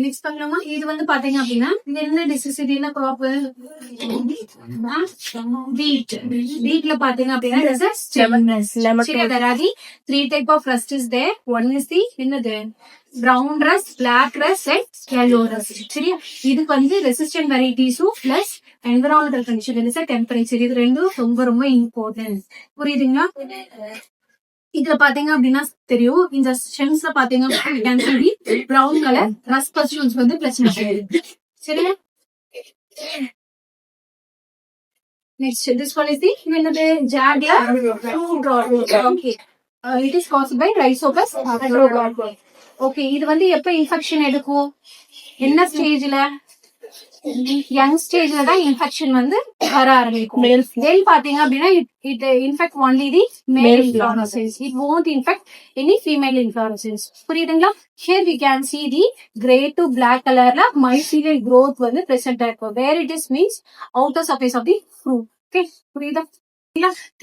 Next பண்ணலாமா? இது வந்து பாத்தீங்க அப்படின்னா இது என்ன டிசீஸ், இது என்ன கிராப்? வீட்ல பாத்தீங்க அப்படின்னா ragi 3 type of rust is there. One is the என்னது brown rust, black rust and yellow rust. சரியா? இதுக்கு வந்து ரெசிஸ்டன்ட் வெரைட்டிஸும் plus environmental condition is temperature, இது ரெண்டும் ரொம்ப ரொம்ப இம்பார்ட்டன்ட். புரியுதுங்களா? இதுல பாத்தீங்க அப்படின்னா தெரியும், இந்த ஸ்டெம்ஸ்ல பாத்தீங்க பிரவுன் கலர் ரஸ்ட் பஸ்டியூல்ஸ் வந்து பிரச்சனை. சரியா? Next this one is the என்னது ஜாக்லா. Okay, it is caused by rhizopus அக்ரோகார்ட். ஓகே, இது வந்து எப்ப இன்ஃபெக்ஷன் எடுக்கும், என்ன ஸ்டேஜ்ல? யங் ஸ்டேஜ்ல தான் இன்ஃபெக்ஷன் வந்து வர ஆரம்பிக்கும். மேல் பாத்தீங்க அப்படின்னா இட் இன்ஃபெக்ட் ஒன்லி தி மேல் inflorescence, it won't infect any female inflorescence. புரியுதுங்களா? Here we can see the grey to black கலர்ல mycelial growth வந்து present ஆயிருக்கும். Where it is means outer surface of the fruit. Okay, புரியுதா?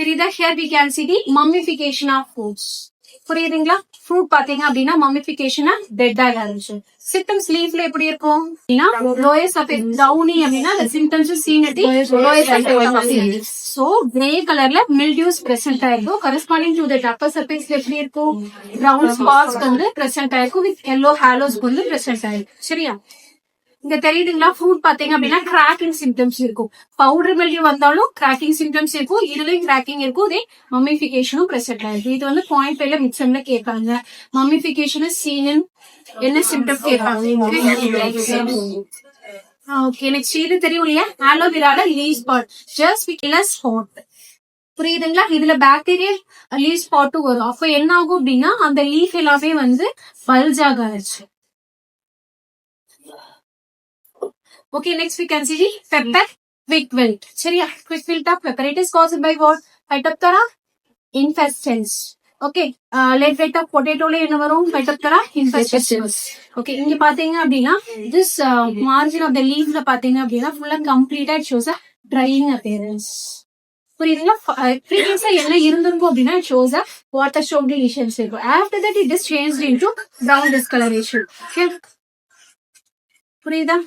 தெரியுதா? Here we can see the mummification of fruits. புரியுதுங்களா? Fruit பாத்தீங்க அப்படின்னா மம்மிபிகேஷனா dead ஆக ஆரம்பிச்சு. சிம்டம்ஸ் லீஃப்ல எப்படி இருக்கும் அப்படின்னா லோயர் சர்ஃபேஸ் டவுனி அப்படின்னா the symptoms is seen at the lower surface. So gray கலர்ல mildews present ஆயிருக்கும். corresponding to the upper surface எப்படி இருக்கும் brown spots வந்து present ஆயிருக்கும் with yellow halos வந்து present ஆயிருக்கும். சரியா? இங்க தெரியுதுங்களா? ஃப்ரூட் பாத்தீங்க அப்படின்னா கிராக்கிங் சிம்டம்ஸ் இருக்கும். பவுடர் மில்டியூ வந்தாலும் கிராக்கிங் சிம்டம்ஸ் இருக்கும், இதுலயும் கிராக்கிங் இருக்கும். இதே மம்மிபிகேஷனும் பிரசன்ட் ஆயிருக்கு. இது வந்து பாயிண்ட் ஃபைவ்ல மிக்சம்ல கேட்பாங்க. மம்மிபிகேஷன் சீன் என்ன சிம்டம் கேட்பாங்க. ஓகே, நெக்ஸ்ட் இது தெரியும் இல்லையா? ஆலோவேரால leaf spot, just with spot. புரியுதுங்களா? இதுல பாக்டீரியல் லீவ் ஸ்பாட்டும் வரும். அப்ப என்ன ஆகும் அப்படின்னா அந்த லீஃப் எல்லாமே வந்து பல்ஜ் ஆக ஆயிடுச்சு. Okay, next we can see the pepper quick wilt. சரியா? quick wilt of pepper. It is caused by what? Phytophthora infestans. Okay, late weight of potato ல என்ன வரும்? Phytophthora infestans. Okay, இங்க பாத்தீங்க அப்படின்னா this margin of the leaf ல பாத்தீங்க அப்படின்னா full and complete it shows a drying appearance. புரியுதுங்களா? ப்ரீவியஸா என்ன இருந்திருக்கும் அப்படின்னா it shows a water soaked lesions இருக்கும். After that it is changed into brown discoloration. Okay, புரியுதா?